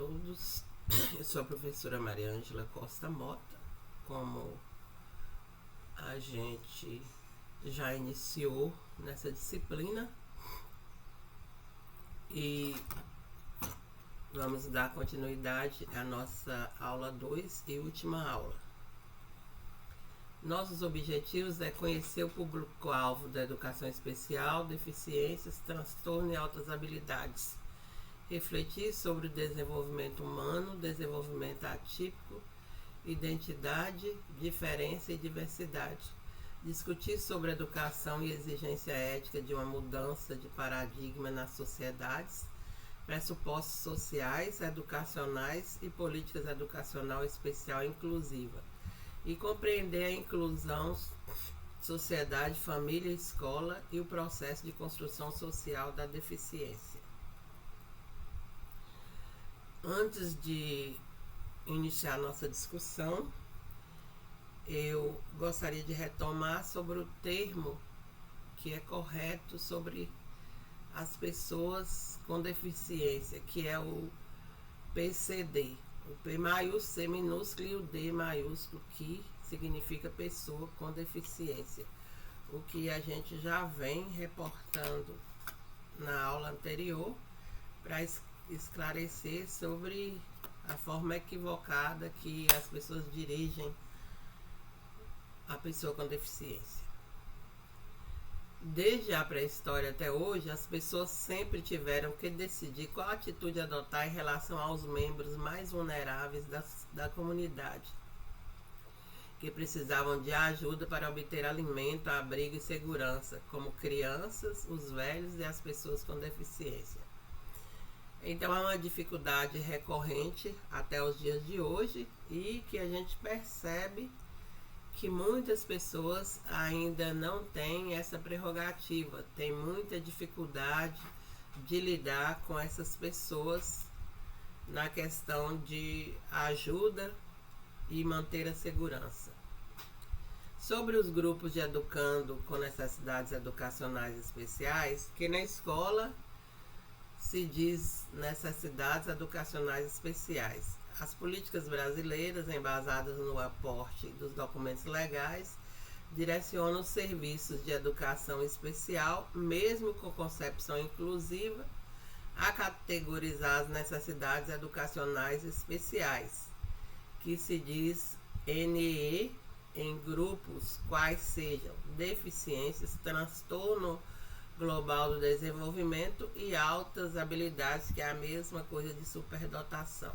todos, eu sou a professora Maria Ângela Costa Mota. Como a gente já iniciou nessa disciplina e vamos dar continuidade à nossa aula 2 e última aula. Nossos objetivos é conhecer o público-alvo da educação especial, deficiências, transtorno e altas habilidades, refletir sobre o desenvolvimento humano, desenvolvimento atípico, identidade, diferença e diversidade, discutir sobre a educação e exigência ética de uma mudança de paradigma nas sociedades, pressupostos sociais, educacionais e políticas educacional especial inclusiva, e compreender a inclusão, sociedade, família, escola e o processo de construção social da deficiência. Antes de iniciar nossa discussão, eu gostaria de retomar sobre o termo que é correto sobre as pessoas com deficiência, que é o PCD. O P maiúsculo, C minúsculo e o D maiúsculo, que significa pessoa com deficiência. O que a gente já vem reportando na aula anterior para esclarecer sobre a forma equivocada que as pessoas dirigem a pessoa com deficiência. Desde a pré-história até hoje, as pessoas sempre tiveram que decidir qual atitude adotar em relação aos membros mais vulneráveis da comunidade, que precisavam de ajuda para obter alimento, abrigo e segurança, como crianças, os velhos e as pessoas com deficiência. Então é uma dificuldade recorrente até os dias de hoje e que a gente percebe que muitas pessoas ainda não têm essa prerrogativa, tem muita dificuldade de lidar com essas pessoas na questão de ajuda e manter a segurança. Sobre os grupos de educando com necessidades educacionais especiais, que na escola se diz necessidades educacionais especiais. As políticas brasileiras, embasadas no aporte dos documentos legais, direcionam os serviços de educação especial, mesmo com concepção inclusiva, a categorizar as necessidades educacionais especiais, que se diz NE, em grupos quais sejam deficiências, transtorno global do desenvolvimento e altas habilidades, que é a mesma coisa de superdotação.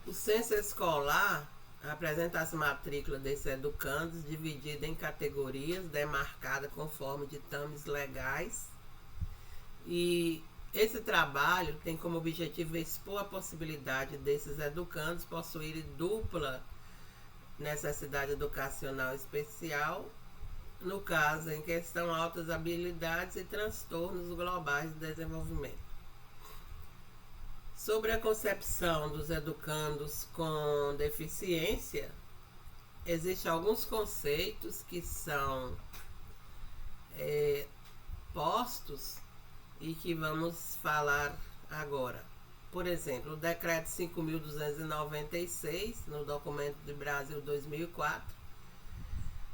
O censo escolar apresenta as matrículas desses educandos divididas em categorias, demarcadas conforme ditames legais, e esse trabalho tem como objetivo expor a possibilidade desses educandos possuírem dupla necessidade educacional especial, no caso em questão altas habilidades e transtornos globais de desenvolvimento. Sobre a concepção dos educandos com deficiência, existem alguns conceitos que são postos e que vamos falar agora. Por exemplo, o Decreto 5.296, no Documento de Brasil 2004,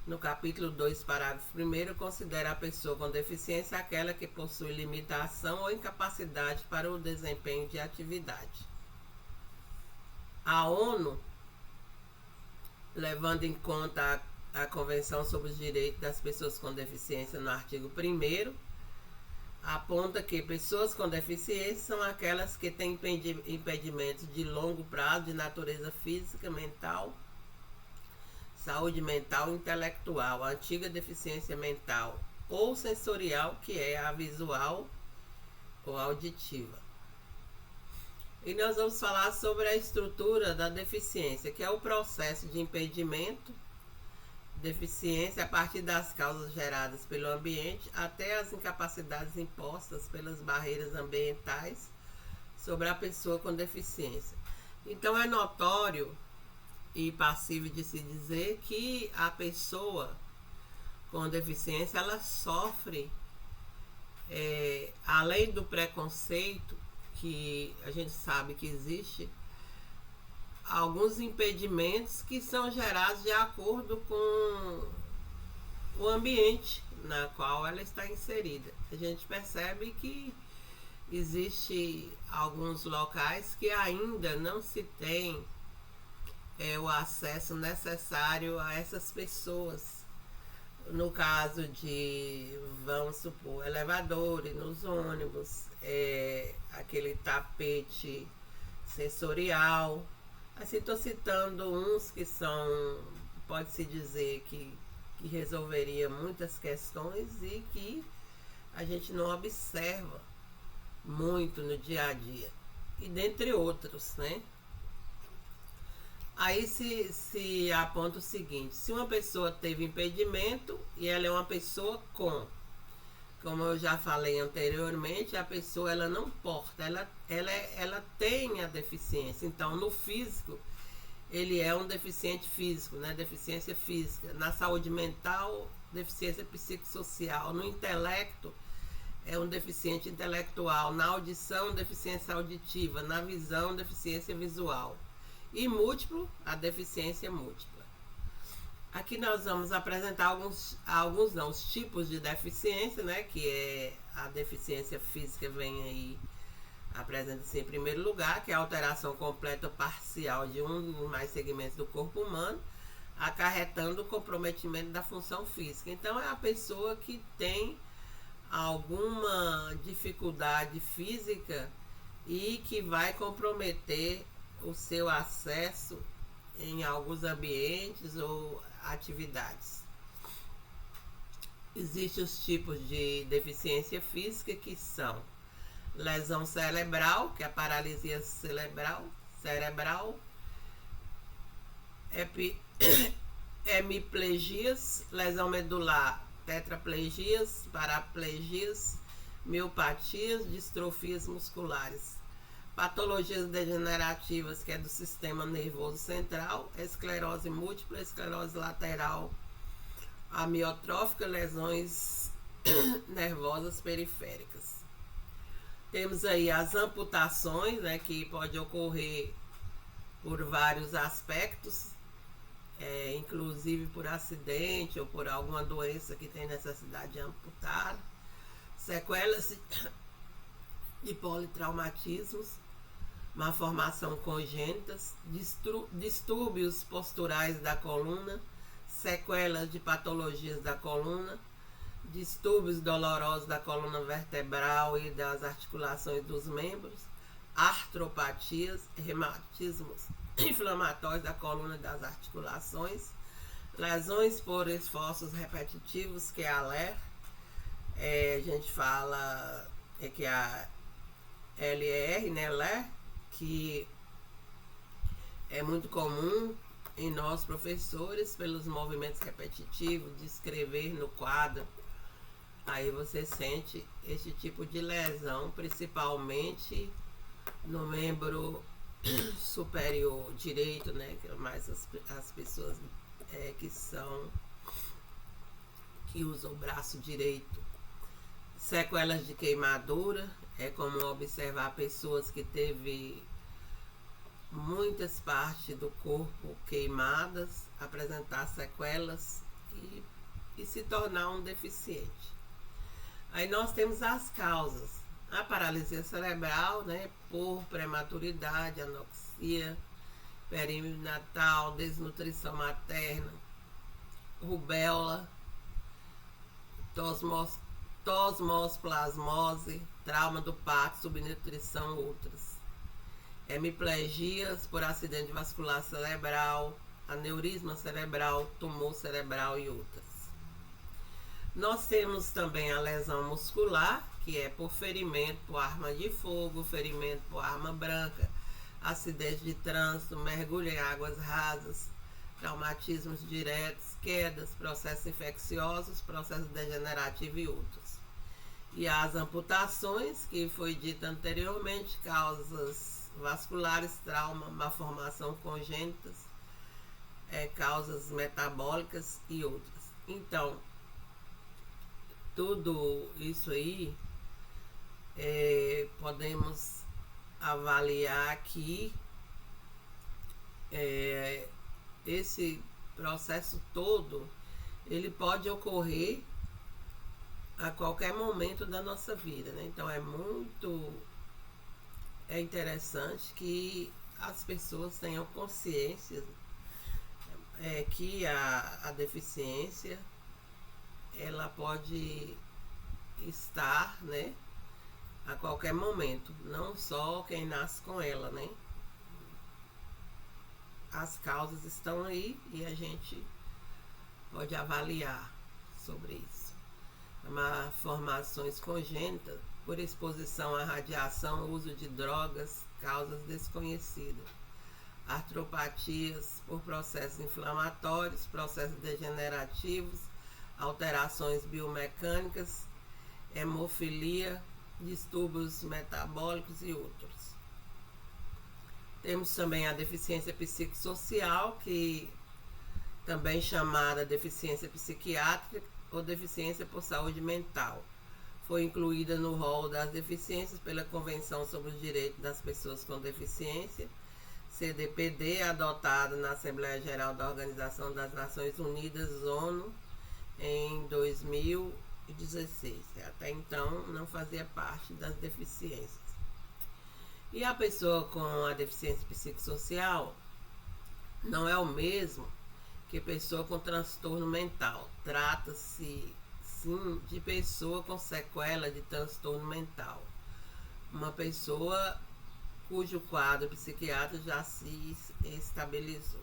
no capítulo 2, parágrafo 1º, considera a pessoa com deficiência aquela que possui limitação ou incapacidade para o desempenho de atividade. A ONU, levando em conta a Convenção sobre os Direitos das Pessoas com Deficiência, no artigo 1º, aponta que pessoas com deficiência são aquelas que têm impedimentos de longo prazo de natureza física, mental, saúde mental e intelectual, a antiga deficiência mental ou sensorial, que é a visual ou auditiva. E nós vamos falar sobre a estrutura da deficiência, que é o processo de impedimento, deficiência a partir das causas geradas pelo ambiente até as incapacidades impostas pelas barreiras ambientais sobre a pessoa com deficiência. Então é notório e passível de se dizer que a pessoa com deficiência ela sofre, além do preconceito que a gente sabe que existe alguns impedimentos que são gerados de acordo com o ambiente na qual ela está inserida. A gente percebe que existe alguns locais que ainda não se tem o acesso necessário a essas pessoas. No caso de, vamos supor, elevadores nos ônibus, aquele tapete sensorial. Assim, estou citando uns que são, pode-se dizer que resolveria muitas questões e que a gente não observa muito no dia a dia. E dentre outros, né? Aí se aponta o seguinte: se uma pessoa teve impedimento e ela é uma pessoa como eu já falei anteriormente, a pessoa ela não porta, ela tem a deficiência. Então, no físico, ele é um deficiente físico, né? Deficiência física. Na saúde mental, deficiência psicossocial. No intelecto, é um deficiente intelectual. Na audição, deficiência auditiva. Na visão, deficiência visual. E múltiplo, a deficiência múltipla. Aqui nós vamos apresentar os tipos de deficiência, né? Que é a deficiência física, vem aí, apresenta-se em primeiro lugar, que é a alteração completa ou parcial de um ou mais segmentos do corpo humano, acarretando o comprometimento da função física. Então, é a pessoa que tem alguma dificuldade física e que vai comprometer o seu acesso em alguns ambientes ou atividades. Existem os tipos de deficiência física que são lesão cerebral, que é a paralisia cerebral, hemiplegias, lesão medular, tetraplegias, paraplegias, miopatias, distrofias musculares. Patologias degenerativas, que é do sistema nervoso central, esclerose múltipla, esclerose lateral amiotrófica, lesões nervosas periféricas. Temos aí as amputações, né, que pode ocorrer por vários aspectos, inclusive por acidente ou por alguma doença que tem necessidade de amputar. Sequelas de politraumatismos, malformação congênitas, distúrbios posturais da coluna, sequelas de patologias da coluna, distúrbios dolorosos da coluna vertebral e das articulações dos membros, artropatias, reumatismos inflamatórios da coluna e das articulações, lesões por esforços repetitivos, que é a LER, a gente fala que é a LER, né, LER, que é muito comum em nós professores, pelos movimentos repetitivos, de escrever no quadro. Aí você sente esse tipo de lesão, principalmente no membro superior direito, né? Que é mais as pessoas que usam o braço direito. Sequelas de queimadura, é comum observar pessoas que teve muitas partes do corpo queimadas, apresentar sequelas e se tornar um deficiente. Aí nós temos as causas: a paralisia cerebral, né, por prematuridade, anoxia, perinatal, desnutrição materna, rubéola, tosmosplasmose, trauma do parto, subnutrição, outras. Hemiplegias por acidente vascular cerebral, aneurisma cerebral, tumor cerebral e outras. Nós temos também a lesão muscular, que é por ferimento por arma de fogo, ferimento por arma branca, acidente de trânsito, mergulho em águas rasas, traumatismos diretos, quedas, processos infecciosos, processo degenerativo e outros. E as amputações, que foi dito anteriormente, causas vasculares, trauma, malformação congênitas, causas metabólicas e outras. Então, tudo isso aí podemos avaliar que esse processo todo ele pode ocorrer a qualquer momento da nossa vida, né? Então é interessante que as pessoas tenham consciência que a deficiência ela pode estar, né, a qualquer momento, não só quem nasce com ela, né? As causas estão aí e a gente pode avaliar sobre isso. Malformações congênitas por exposição à radiação, uso de drogas, causas desconhecidas. Artropatias por processos inflamatórios, processos degenerativos, alterações biomecânicas, hemofilia, distúrbios metabólicos e outros. Temos também a deficiência psicossocial, que também chamada deficiência psiquiátrica ou deficiência por saúde mental. Foi incluída no rol das deficiências pela Convenção sobre os Direitos das Pessoas com Deficiência, CDPD, adotada na Assembleia Geral da Organização das Nações Unidas, ONU, em 2016. Até então não fazia parte das deficiências. E a pessoa com a deficiência psicossocial não é o mesmo que pessoa com transtorno mental. Trata-se, sim, de pessoa com sequela de transtorno mental. Uma pessoa cujo quadro psiquiátrico já se estabilizou.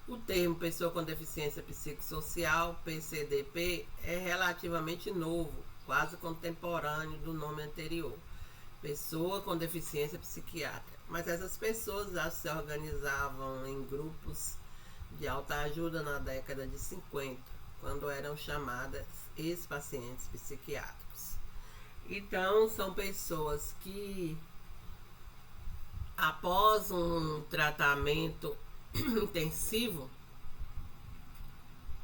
O termo pessoa com deficiência psicossocial, PCDP, é relativamente novo, quase contemporâneo do nome anterior, pessoa com deficiência psiquiátrica. Mas essas pessoas já se organizavam em grupos de autoajuda na década de 50, quando eram chamadas ex-pacientes psiquiátricos. Então, são pessoas que, após um tratamento intensivo,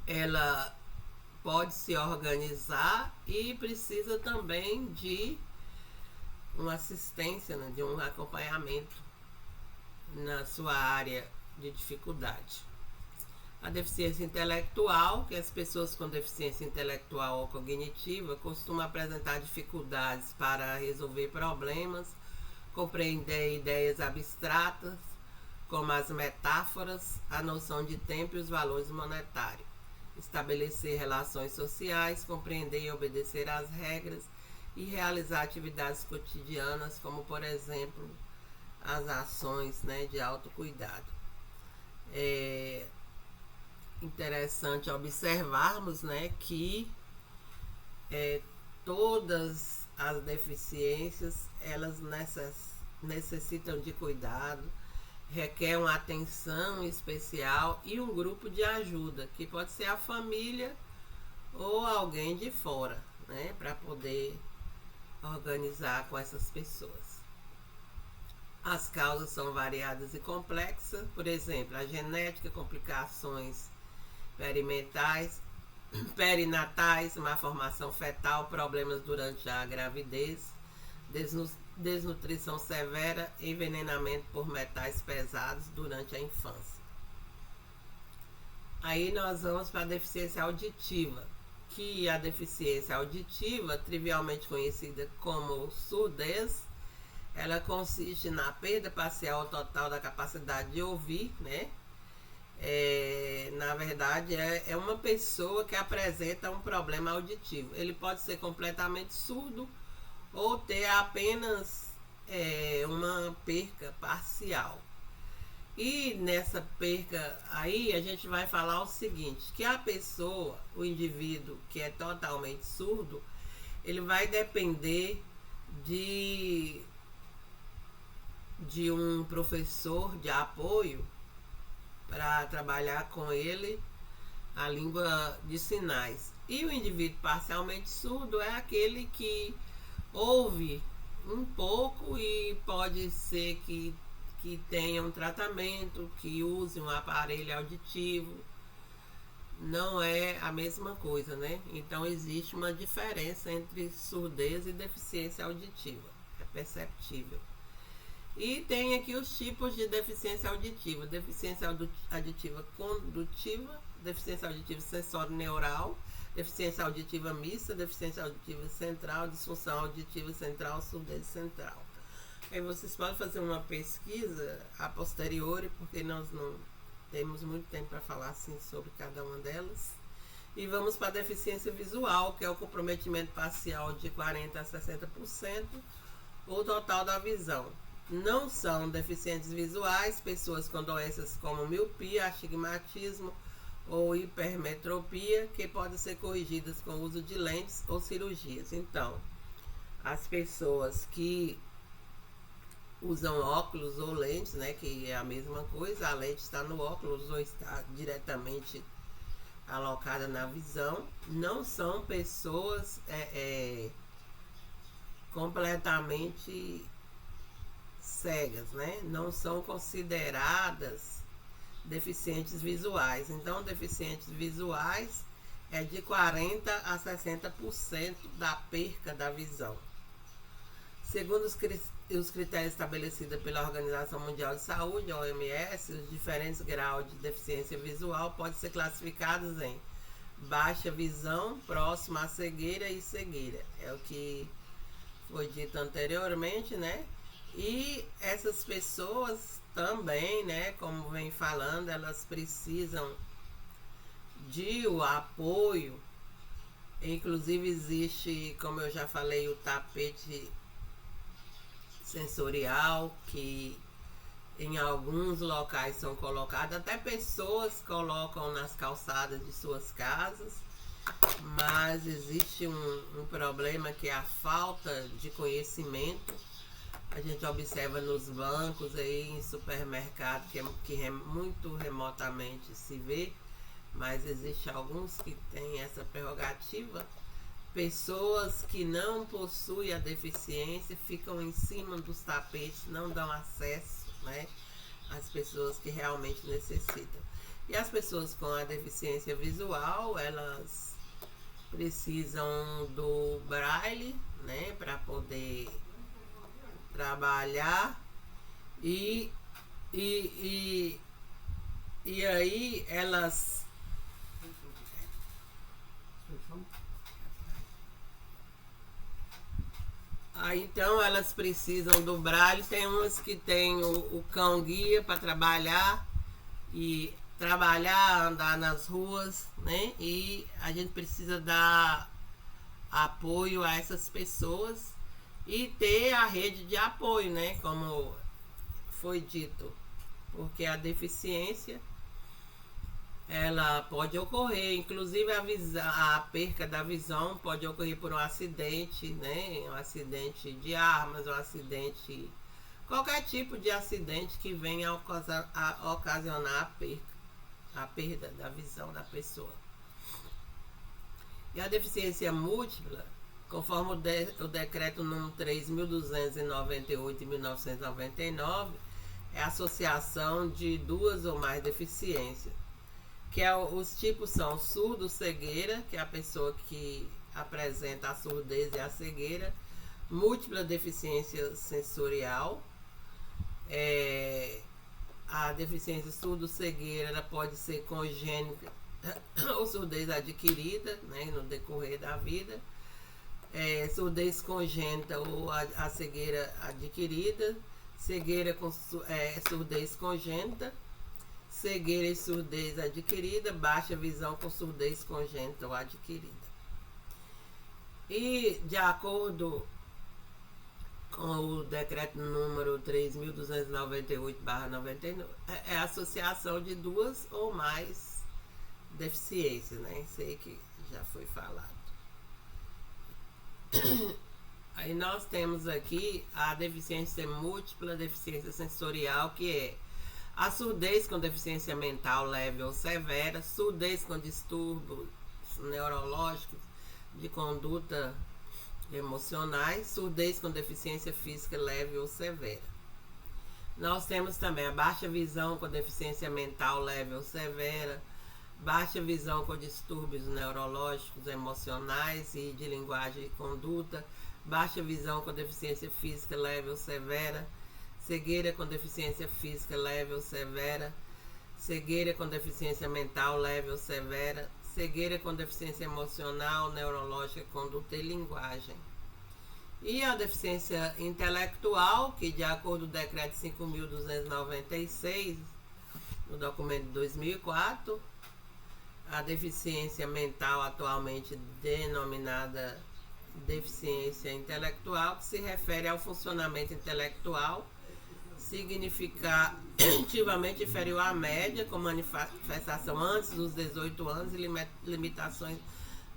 ela pode se organizar e precisa também de uma assistência, né, de um acompanhamento na sua área de dificuldade. A deficiência intelectual, que as pessoas com deficiência intelectual ou cognitiva costumam apresentar dificuldades para resolver problemas, compreender ideias abstratas, como as metáforas, a noção de tempo e os valores monetários, estabelecer relações sociais, compreender e obedecer às regras e realizar atividades cotidianas, como, por exemplo, as ações, né, de autocuidado. É interessante observarmos, né, que todas as deficiências elas necessitam de cuidado, requer uma atenção especial e um grupo de ajuda, que pode ser a família ou alguém de fora, né, para poder organizar com essas pessoas. As causas são variadas e complexas, por exemplo, a genética, complicações perinatais, malformação fetal, problemas durante a gravidez, desnutrição severa, envenenamento por metais pesados durante a infância. Aí nós vamos para a deficiência auditiva, que a deficiência auditiva, trivialmente conhecida como surdez, ela consiste na perda parcial ou total da capacidade de ouvir, né? Na verdade, é uma pessoa que apresenta um problema auditivo. Ele pode ser completamente surdo ou ter apenas uma perca parcial. E nessa perca aí a gente vai falar o seguinte, que a pessoa, o indivíduo que é totalmente surdo, ele vai depender de um professor de apoio para trabalhar com ele a língua de sinais. E o indivíduo parcialmente surdo é aquele que ouve um pouco e pode ser que tenha um tratamento, que use um aparelho auditivo. Não é a mesma coisa, né? Então existe uma diferença entre surdez e deficiência auditiva. É perceptível. E tem aqui os tipos de deficiência auditiva: deficiência auditiva condutiva, deficiência auditiva sensório-neural, deficiência auditiva mista, deficiência auditiva central, disfunção auditiva central, surdez central. Aí vocês podem fazer uma pesquisa a posteriori, porque nós não temos muito tempo para falar assim sobre cada uma delas. E vamos para a deficiência visual, que é o comprometimento parcial de 40% a 60%, ou total da visão. Não são deficientes visuais pessoas com doenças como miopia, astigmatismo ou hipermetropia, que podem ser corrigidas com o uso de lentes ou cirurgias. Então, as pessoas que usam óculos ou lentes, né, que é a mesma coisa, a lente está no óculos ou está diretamente alocada na visão, não são pessoas completamente cegas, né? Não são consideradas deficientes visuais. Então, deficientes visuais é de 40% a 60% da perca da visão. Segundo os critérios estabelecidos pela Organização Mundial de Saúde, a OMS, os diferentes graus de deficiência visual podem ser classificados em baixa visão, próxima à cegueira e cegueira. É o que foi dito anteriormente, né? E essas pessoas também, né, como vem falando, elas precisam de o apoio. Inclusive existe, como eu já falei, o tapete sensorial, que em alguns locais são colocados, até pessoas colocam nas calçadas de suas casas, mas existe um problema, que é a falta de conhecimento. A gente observa nos bancos, aí em supermercado, que é muito remotamente se vê, mas existe alguns que têm essa prerrogativa. Pessoas que não possuem a deficiência ficam em cima dos tapetes, não dão acesso, né, às pessoas que realmente necessitam. E as pessoas com a deficiência visual, elas precisam do braille, né, para poder trabalhar e aí elas então elas precisam do braille. Tem umas que tem o cão guia para trabalhar, andar nas ruas, né? E a gente precisa dar apoio a essas pessoas e ter a rede de apoio, né? Como foi dito, porque a deficiência ela pode ocorrer, inclusive a perca da visão pode ocorrer por um acidente, né? Um acidente de armas, um acidente, qualquer tipo de acidente que venha a ocasionar a perda da visão da pessoa. E a deficiência múltipla, conforme o decreto número 3.298 de 1999, é a associação de duas ou mais deficiências, que os tipos são surdo-cegueira, que é a pessoa que apresenta a surdez e a cegueira, múltipla deficiência sensorial. A deficiência surdo-cegueira ela pode ser congênita ou surdez adquirida, né, no decorrer da vida. Surdez congênita ou a cegueira adquirida, cegueira com surdez congênita, cegueira e surdez adquirida, baixa visão com surdez congênita ou adquirida. E de acordo com o decreto número 3.298/99, é a associação de duas ou mais deficiências, né? Sei que já foi falado. Aí nós temos aqui a deficiência múltipla, deficiência sensorial, que é a surdez com deficiência mental leve ou severa, surdez com distúrbios neurológicos de conduta emocionais, surdez com deficiência física leve ou severa. Nós temos também a baixa visão com deficiência mental leve ou severa, baixa visão com distúrbios neurológicos, emocionais e de linguagem e conduta, baixa visão com deficiência física leve ou severa, cegueira com deficiência física leve ou severa, cegueira com deficiência mental leve ou severa, cegueira com deficiência emocional, neurológica, conduta e linguagem. E a deficiência intelectual, que de acordo com o decreto 5.296, no documento de 2004, a deficiência mental atualmente denominada deficiência intelectual, que se refere ao funcionamento intelectual significativamente inferior à média, com manifestação antes dos 18 anos e limitações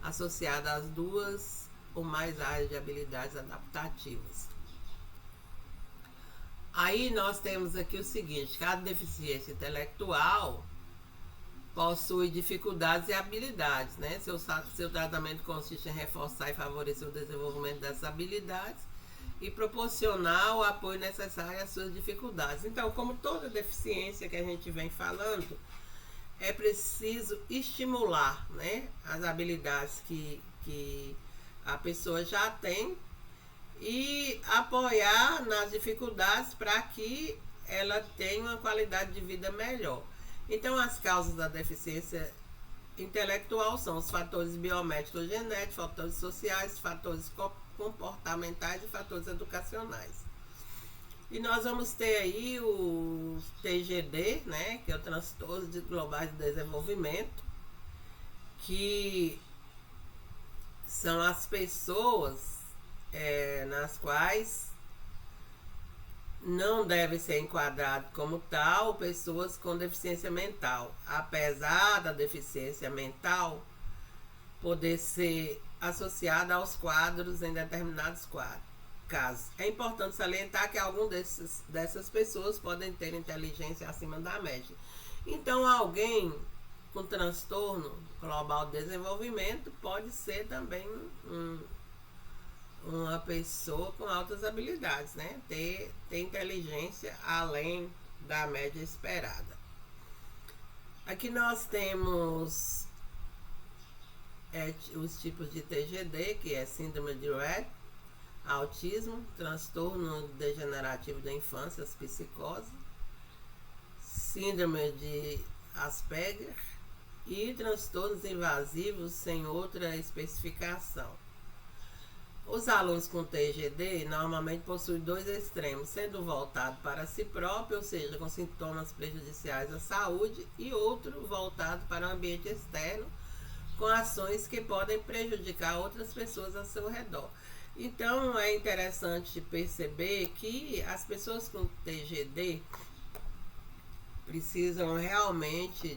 associadas às 2 ou mais áreas de habilidades adaptativas. Aí nós temos aqui o seguinte: cada deficiência intelectual possui dificuldades e habilidades, né? Seu tratamento consiste em reforçar e favorecer o desenvolvimento dessas habilidades e proporcionar o apoio necessário às suas dificuldades. Então, como toda deficiência que a gente vem falando, é preciso estimular, né, as habilidades que a pessoa já tem e apoiar nas dificuldades para que ela tenha uma qualidade de vida melhor. Então, as causas da deficiência intelectual são os fatores biomédicos genéticos, fatores sociais, fatores comportamentais e fatores educacionais. E nós vamos ter aí o TGD, né, que é o transtorno global de desenvolvimento, que são as pessoas nas quais não deve ser enquadrado como tal pessoas com deficiência mental, apesar da deficiência mental poder ser associada aos quadros em determinados casos. É importante salientar que algumas dessas pessoas podem ter inteligência acima da média. Então, alguém com transtorno global de desenvolvimento pode ser também uma pessoa com altas habilidades, né? Ter inteligência além da média esperada. Aqui nós temos os tipos de TGD, que é síndrome de Rett, autismo, transtorno degenerativo da infância, as psicose, síndrome de Asperger e transtornos invasivos sem outra especificação. Os alunos com TGD normalmente possuem 2 extremos, sendo voltado para si próprio, ou seja, com sintomas prejudiciais à saúde, e outro voltado para o ambiente externo, com ações que podem prejudicar outras pessoas ao seu redor. Então, é interessante perceber que as pessoas com TGD precisam realmente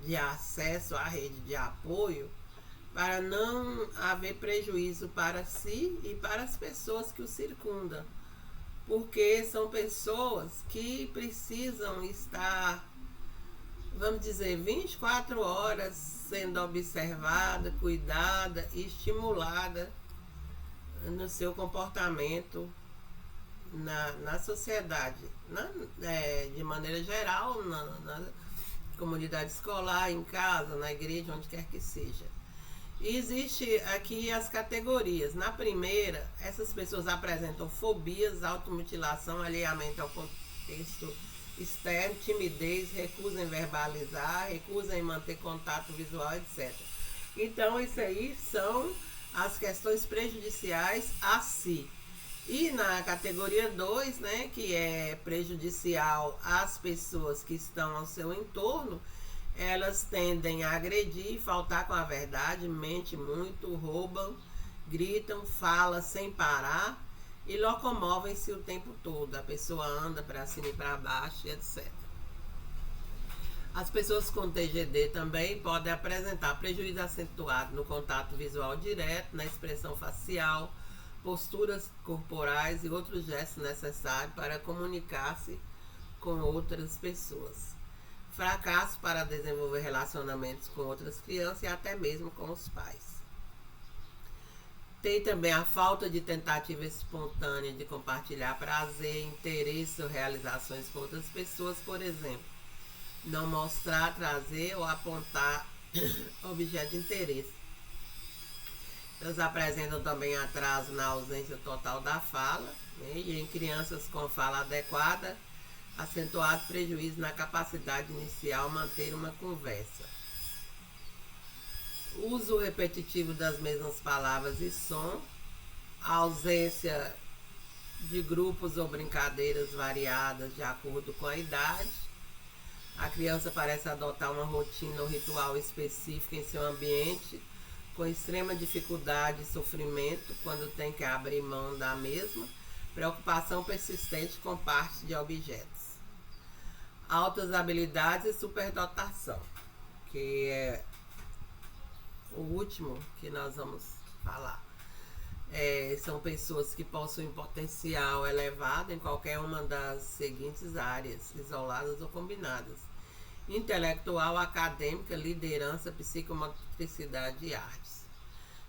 de acesso à rede de apoio para não haver prejuízo para si e para as pessoas que o circundam, porque são pessoas que precisam estar, vamos dizer, 24 horas sendo observada, cuidada e estimulada no seu comportamento na sociedade, de maneira geral, na comunidade escolar, em casa, na igreja, onde quer que seja. E existe aqui as categorias. Na primeira, essas pessoas apresentam fobias, automutilação, alheamento ao contexto externo, timidez, recusa em verbalizar, recusa em manter contato visual, etc. Então, isso aí são as questões prejudiciais a si. E na categoria 2, né, que é prejudicial às pessoas que estão ao seu entorno, elas tendem a agredir, faltar com a verdade, mente muito, roubam, gritam, falam sem parar e locomovem-se o tempo todo. A pessoa anda para cima e para baixo, etc. As pessoas com TGD também podem apresentar prejuízo acentuado no contato visual direto, na expressão facial, posturas corporais e outros gestos necessários para comunicar-se com outras pessoas. Fracasso para desenvolver relacionamentos com outras crianças e até mesmo com os pais. Tem também a falta de tentativa espontânea de compartilhar prazer, interesse ou realizações com outras pessoas, por exemplo, não mostrar, trazer ou apontar objeto de interesse. Elas apresentam também atraso na ausência total da fala, né? E em crianças com fala adequada, acentuado prejuízo na capacidade inicial manter uma conversa. Uso repetitivo das mesmas palavras e som, a ausência de grupos ou brincadeiras variadas de acordo com a idade. A criança parece adotar uma rotina ou ritual específico em seu ambiente, com extrema dificuldade e sofrimento quando tem que abrir mão da mesma. Preocupação persistente com parte de objetos. Altas habilidades e superdotação, que é o último que nós vamos falar. São pessoas que possuem potencial elevado em qualquer uma das seguintes áreas, isoladas ou combinadas: intelectual, acadêmica, liderança, psicomotricidade e artes.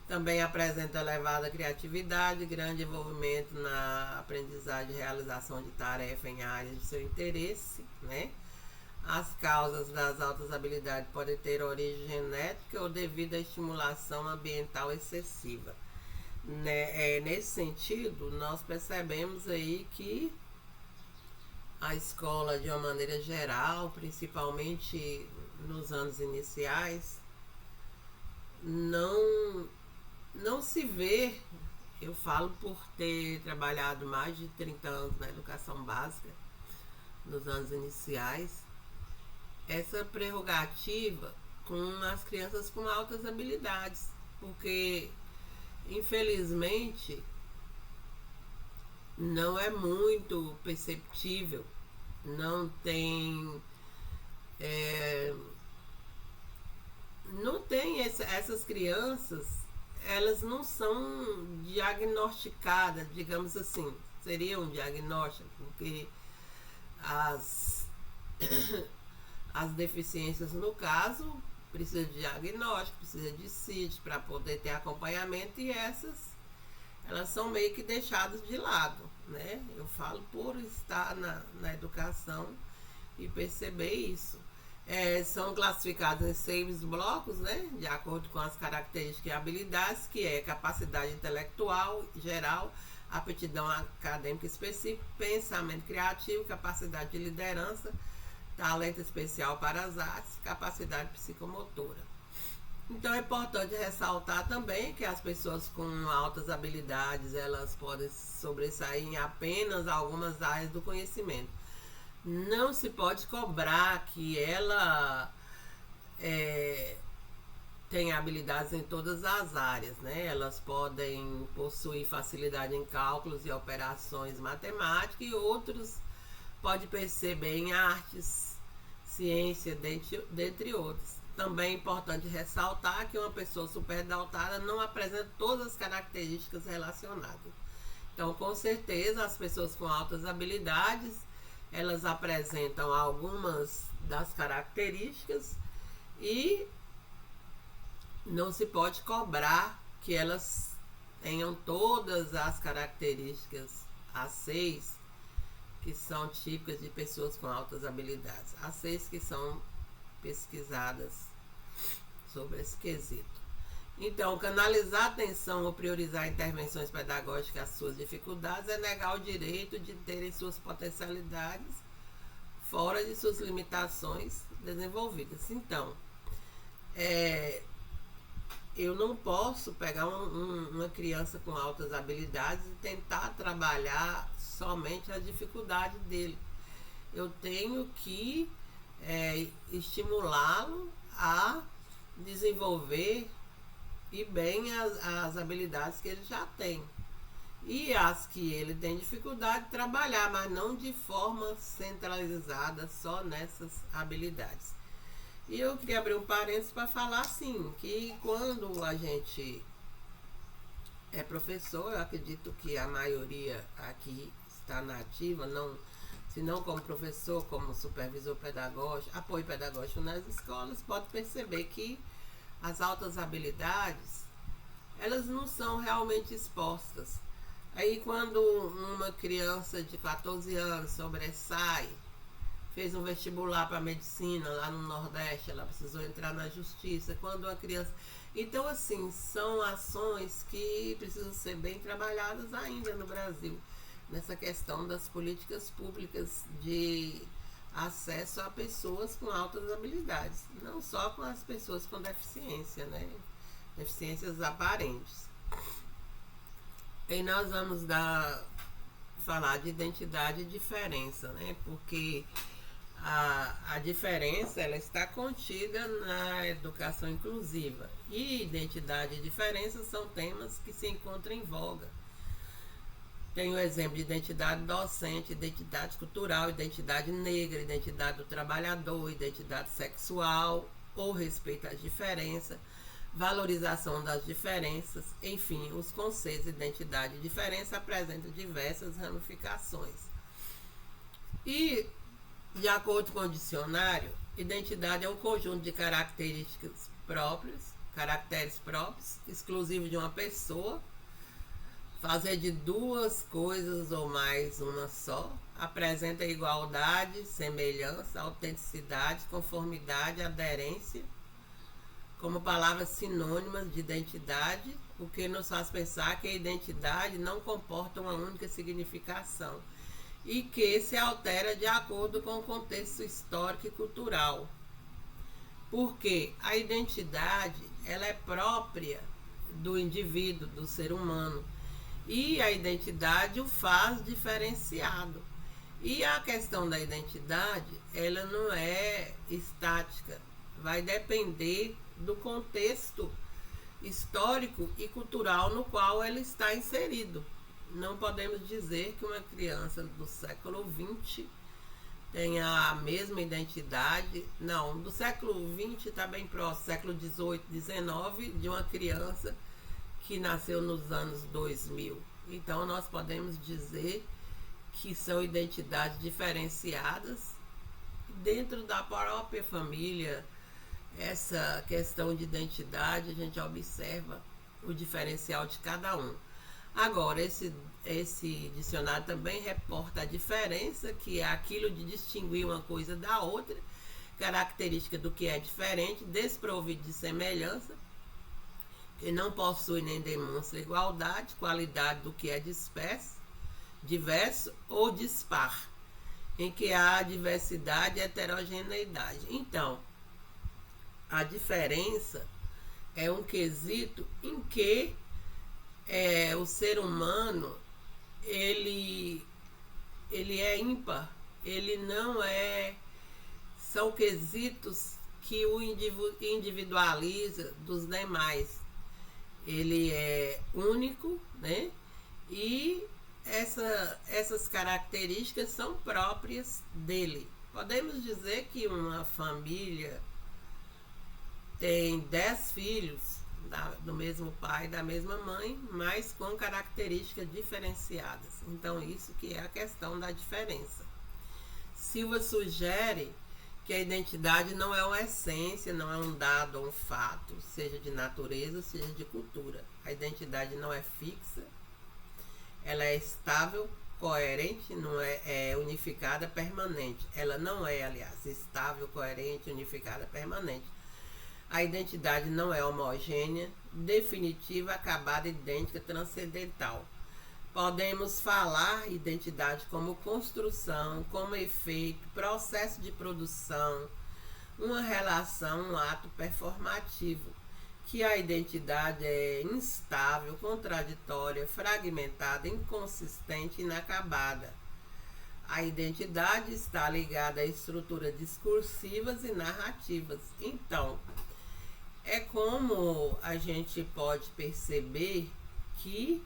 Também apresenta elevada criatividade, grande envolvimento na aprendizagem e realização de tarefa em áreas de seu interesse, né? As causas das altas habilidades podem ter origem genética ou devido à estimulação ambiental excessiva. Nesse sentido, nós percebemos aí que a escola, de uma maneira geral, principalmente nos anos iniciais, não se vê. Eu falo por ter trabalhado mais de 30 anos na educação básica, nos anos iniciais, essa prerrogativa com as crianças com altas habilidades, porque infelizmente não é muito perceptível, não tem essas crianças, elas não são diagnosticadas, digamos assim, seria um diagnóstico, porque as deficiências, no caso, precisa de diagnóstico, precisa de CID para poder ter acompanhamento, e elas são meio que deixadas de lado, né? Eu falo por estar na educação e perceber isso. São classificados em 6 blocos, né? De acordo com as características e habilidades, que é capacidade intelectual geral, aptidão acadêmica específica, pensamento criativo, capacidade de liderança, talento especial para as artes, capacidade psicomotora. Então é importante ressaltar também que as pessoas com altas habilidades, elas podem sobressair em apenas algumas áreas do conhecimento. Não se pode cobrar que ela tenha habilidades em todas as áreas, né? Elas podem possuir facilidade em cálculos e operações matemáticas, e outros pode perceber em artes, ciência, dentre outros. Também é importante ressaltar que uma pessoa superdotada não apresenta todas as características relacionadas. Então, com certeza, as pessoas com altas habilidades, elas apresentam algumas das características, e não se pode cobrar que elas tenham todas as características, as 6 que são típicas de pessoas com altas habilidades, as 6 que são pesquisadas sobre esse quesito. Então, canalizar a atenção ou priorizar intervenções pedagógicas às suas dificuldades é negar o direito de terem suas potencialidades fora de suas limitações desenvolvidas. Então, eu não posso pegar uma criança com altas habilidades e tentar trabalhar somente a dificuldade dele. Eu tenho que estimulá-lo a desenvolver e bem as habilidades que ele já tem. E as que ele tem dificuldade, trabalhar, mas não de forma centralizada só nessas habilidades. E eu queria abrir um parênteses para falar assim, que quando a gente é professor, eu acredito que a maioria aqui está na ativa, se não como professor, como supervisor pedagógico, apoio pedagógico nas escolas, pode perceber que as altas habilidades, elas não são realmente expostas. Aí quando uma criança de 14 anos sobressai, fez um vestibular para medicina lá no Nordeste, ela precisou entrar na justiça. Quando uma criança Então, assim, são ações que precisam ser bem trabalhadas ainda no Brasil, nessa questão das políticas públicas de acesso a pessoas com altas habilidades, não só com as pessoas com deficiência, né? Deficiências aparentes. E nós vamos falar de identidade e diferença, né? Porque a diferença ela está contida na educação inclusiva. E identidade e diferença são temas que se encontram em voga. Tem o exemplo de identidade docente, identidade cultural, identidade negra, identidade do trabalhador, identidade sexual ou respeito às diferenças, valorização das diferenças, enfim, os conceitos de identidade e diferença apresentam diversas ramificações. E, de acordo com o dicionário, identidade é um conjunto de características próprias, caracteres próprios, exclusivos de uma pessoa, fazer de duas coisas ou mais uma só, apresenta igualdade, semelhança, autenticidade, conformidade, aderência, como palavras sinônimas de identidade, o que nos faz pensar que a identidade não comporta uma única significação e que se altera de acordo com o contexto histórico e cultural. Porque a identidade ela é própria do indivíduo, do ser humano, e a identidade o faz diferenciado. E a questão da identidade, ela não é estática, vai depender do contexto histórico e cultural no qual ela está inserido. Não podemos dizer que uma criança do século XX tenha a mesma identidade. Não, do século XX está bem próximo, século XVIII, XIX, de uma criança que nasceu nos anos 2000. Então, nós podemos dizer que são identidades diferenciadas dentro da própria família. Essa questão de identidade, a gente observa o diferencial de cada um. Agora, esse dicionário também reporta a diferença, que é aquilo de distinguir uma coisa da outra, característica do que é diferente, desprovido de semelhança, que não possui nem demonstra igualdade, qualidade do que é diverso ou dispar, em que há diversidade e heterogeneidade. Então, a diferença é um quesito em que o ser humano ele é ímpar, ele não é. São quesitos que o individualiza dos demais. Ele é único, né? E essas características são próprias dele. Podemos dizer que uma família tem 10 filhos do mesmo pai, da mesma mãe, mas com características diferenciadas. Então, isso que é a questão da diferença. Silva sugere que a identidade não é uma essência, não é um dado ou um fato, seja de natureza, seja de cultura. A identidade não é fixa, ela é estável, coerente, não é unificada, permanente. Ela não é, aliás, estável, coerente, unificada, permanente. A identidade não é homogênea, definitiva, acabada, idêntica, transcendental. Podemos falar identidade como construção, como efeito, processo de produção, uma relação, um ato performativo, que a identidade é instável, contraditória, fragmentada, inconsistente, inacabada. A identidade está ligada a estruturas discursivas e narrativas. Então, é como a gente pode perceber que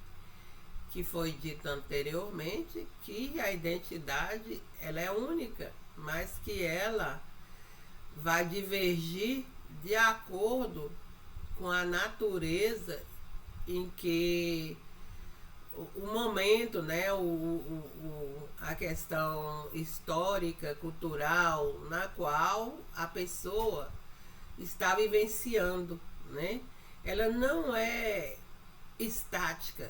foi dito anteriormente, que a identidade ela é única, mas que ela vai divergir de acordo com a natureza em que o momento, né, a questão histórica, cultural, na qual a pessoa está vivenciando, né? Ela não é estática,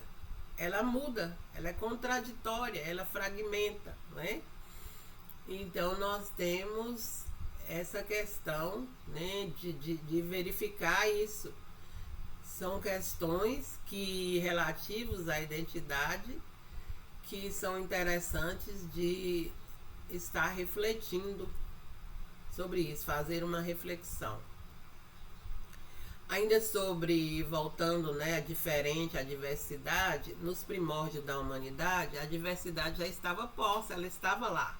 ela muda, ela é contraditória, ela fragmenta, né? Então nós temos essa questão, né, de verificar isso, São questões que relativas à identidade que são interessantes de estar refletindo sobre isso, fazer uma reflexão. Ainda sobre, voltando, né, a diversidade, nos primórdios da humanidade, a diversidade já estava posta, ela estava lá.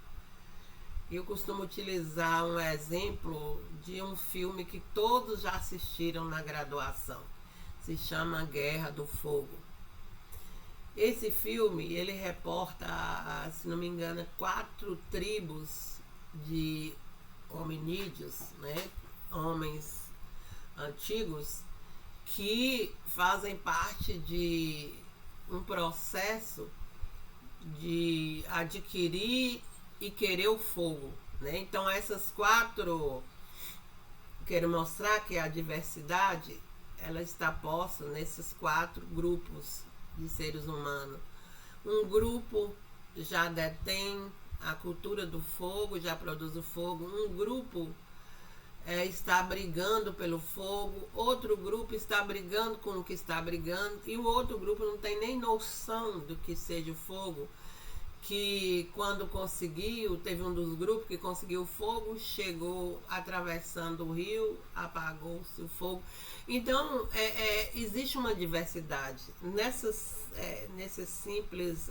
Eu costumo utilizar um exemplo de um filme que todos já assistiram na graduação. Se chama Guerra do Fogo. Esse filme, ele reporta, se não me engano, 4 tribos de hominídeos, né? Homens antigos que fazem parte de um processo de adquirir e querer o fogo, né? Então essas 4, quero mostrar que a diversidade ela está posta nesses 4 grupos de seres humanos. Um grupo já detém a cultura do fogo, já produz o fogo. Um grupo está brigando pelo fogo, outro grupo está brigando com o que está brigando, e o outro grupo não tem nem noção do que seja o fogo, que quando conseguiu, teve um dos grupos que conseguiu o fogo, chegou atravessando o rio, apagou-se o fogo. Então, existe uma diversidade. Nesse simples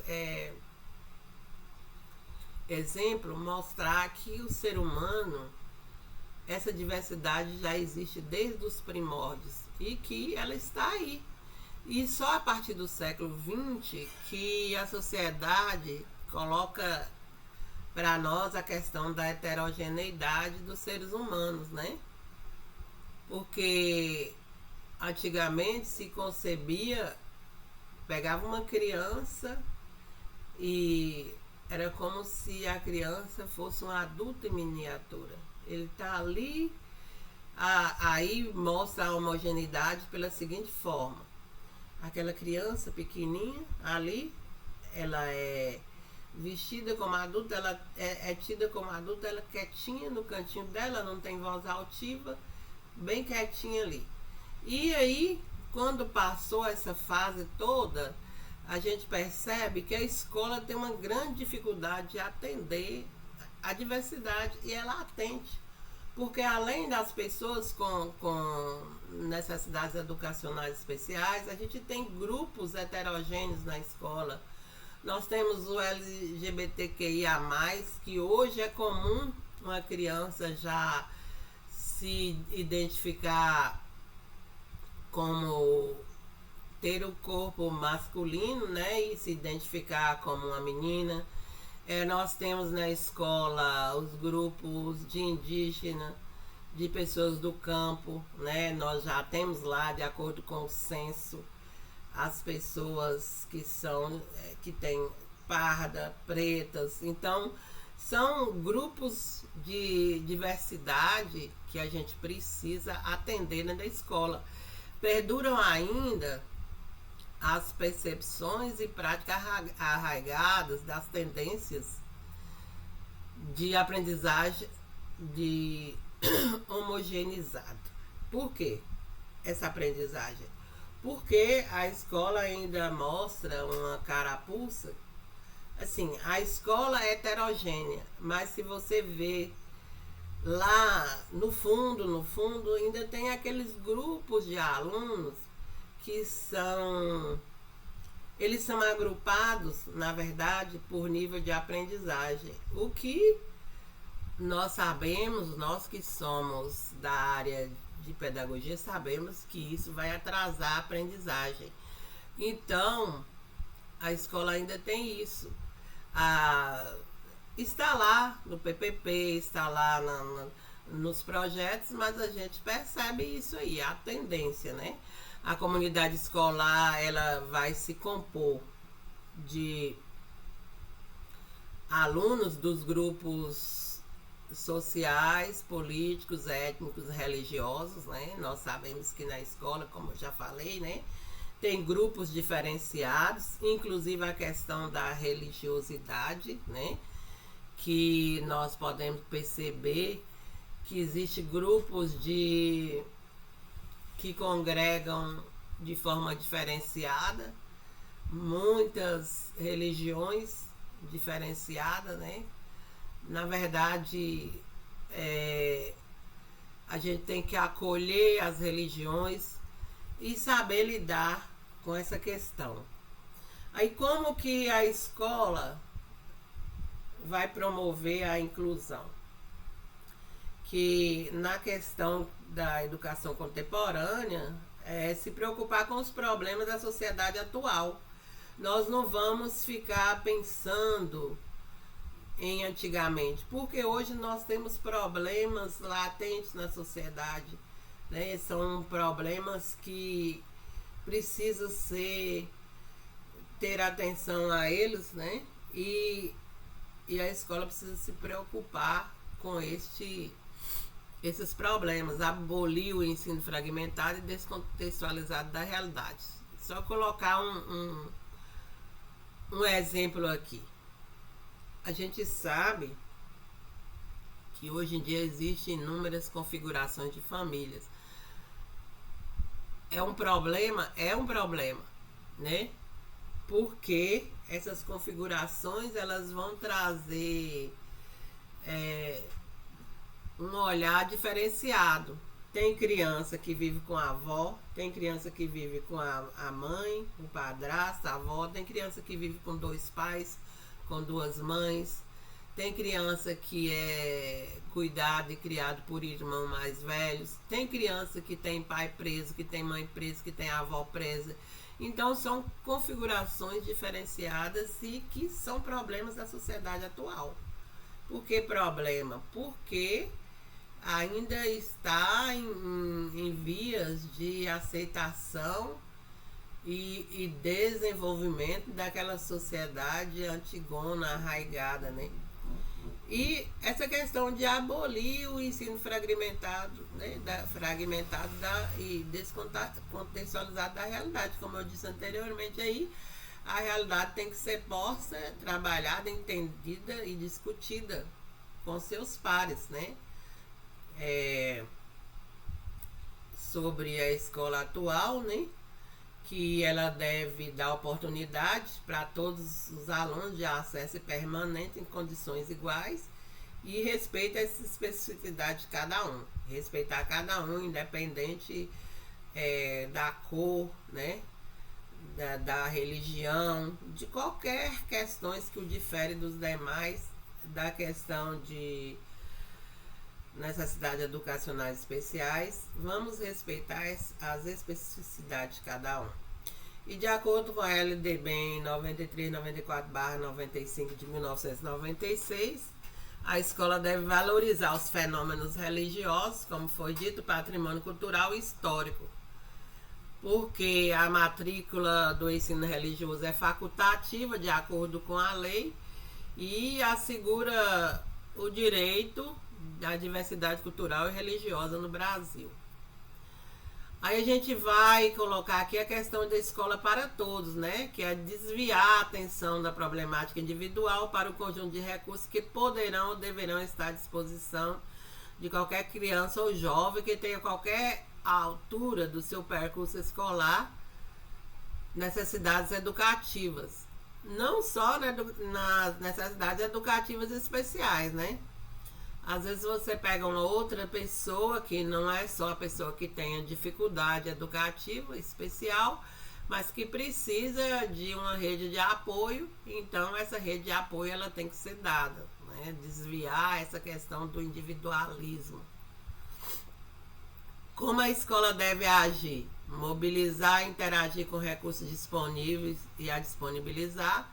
exemplo, mostrar que o ser humano, essa diversidade já existe desde os primórdios e que ela está aí. E só a partir do século XX que a sociedade coloca para nós a questão da heterogeneidade dos seres humanos, né? Porque antigamente se concebia, pegava uma criança e era como se a criança fosse um adulto em miniatura. Ele está ali, aí mostra a homogeneidade pela seguinte forma. Aquela criança pequenininha ali, ela é vestida como adulta, ela é tida como adulta, ela quietinha no cantinho dela, não tem voz altiva, bem quietinha ali. E aí, quando passou essa fase toda, a gente percebe que a escola tem uma grande dificuldade de atender a diversidade, e ela atende. Porque além das pessoas com necessidades educacionais especiais, a gente tem grupos heterogêneos na escola. Nós temos o LGBTQIA+, que hoje é comum uma criança já se identificar como ter o corpo masculino, né, e se identificar como uma menina. Nós temos na escola os grupos de indígena, de pessoas do campo, né? Nós já temos lá, de acordo com o censo, as pessoas que têm parda, pretas. Então, são grupos de diversidade que a gente precisa atender na escola. Perduram ainda as percepções e práticas arraigadas das tendências de aprendizagem de homogeneizado. Por quê essa aprendizagem? Porque a escola ainda mostra uma carapuça. Assim, a escola é heterogênea, mas se você vê lá no fundo, ainda tem aqueles grupos de alunos que eles são agrupados, na verdade, por nível de aprendizagem. O que nós sabemos, nós que somos da área de pedagogia, sabemos que isso vai atrasar a aprendizagem. Então, a escola ainda tem isso. Está lá no PPP, está lá nos projetos, mas a gente percebe isso aí, a tendência, né? A comunidade escolar, ela vai se compor de alunos dos grupos sociais, políticos, étnicos, religiosos, né? Nós sabemos que na escola, como eu já falei, né, tem grupos diferenciados, inclusive a questão da religiosidade, né? Que nós podemos perceber que existem grupos que congregam de forma diferenciada, muitas religiões diferenciadas, né? Na verdade, a gente tem que acolher as religiões e saber lidar com essa questão. Aí como que a escola vai promover a inclusão? Que na questão da educação contemporânea é se preocupar com os problemas da sociedade atual. Nós não vamos ficar pensando em antigamente, porque hoje nós temos problemas latentes na sociedade, né? São problemas que precisam ter atenção a eles, né? E a escola precisa se preocupar com esses problemas, abolir o ensino fragmentado e descontextualizado da realidade. Só colocar um exemplo aqui. A gente sabe que hoje em dia existem inúmeras configurações de famílias. É um problema, né? Porque essas configurações elas vão trazer um olhar diferenciado. Tem criança que vive com a avó, tem criança que vive com a mãe, o padrasto, a avó, tem criança que vive com 2 pais, com 2 mães, tem criança que é cuidado e criado por irmãos mais velhos, tem criança que tem pai preso, que tem mãe presa, que tem avó presa. Então são configurações diferenciadas e que são problemas da sociedade atual. Por que problema? Porque ainda está em vias de aceitação e desenvolvimento daquela sociedade antigona, arraigada, né? E essa questão de abolir o ensino fragmentado, né? E descontextualizado da realidade, como eu disse anteriormente aí, a realidade tem que ser posta, trabalhada, entendida e discutida com seus pares, né? Sobre a escola atual, né? Que ela deve dar oportunidade para todos os alunos de acesso permanente em condições iguais e respeita essa especificidade de cada um. Respeitar cada um, independente da cor, né? Da religião, de qualquer questões que o difere dos demais, da questão de necessidades educacionais especiais, vamos respeitar as especificidades de cada um. E de acordo com a LDB 9394/95 de 1996, a escola deve valorizar os fenômenos religiosos, como foi dito, patrimônio cultural e histórico, porque a matrícula do ensino religioso é facultativa de acordo com a lei e assegura o direito da diversidade cultural e religiosa no Brasil. Aí a gente vai colocar aqui a questão da escola para todos, né? Que é desviar a atenção da problemática individual para o conjunto de recursos que poderão ou deverão estar à disposição de qualquer criança ou jovem que tenha qualquer altura do seu percurso escolar necessidades educativas. Não só nas necessidades educativas especiais, né? Às vezes você pega uma outra pessoa que não é só a pessoa que tenha dificuldade educativa especial, mas que precisa de uma rede de apoio, então essa rede de apoio ela tem que ser dada, né? Desviar essa questão do individualismo. Como a escola deve agir? Mobilizar e interagir com recursos disponíveis e a disponibilizar,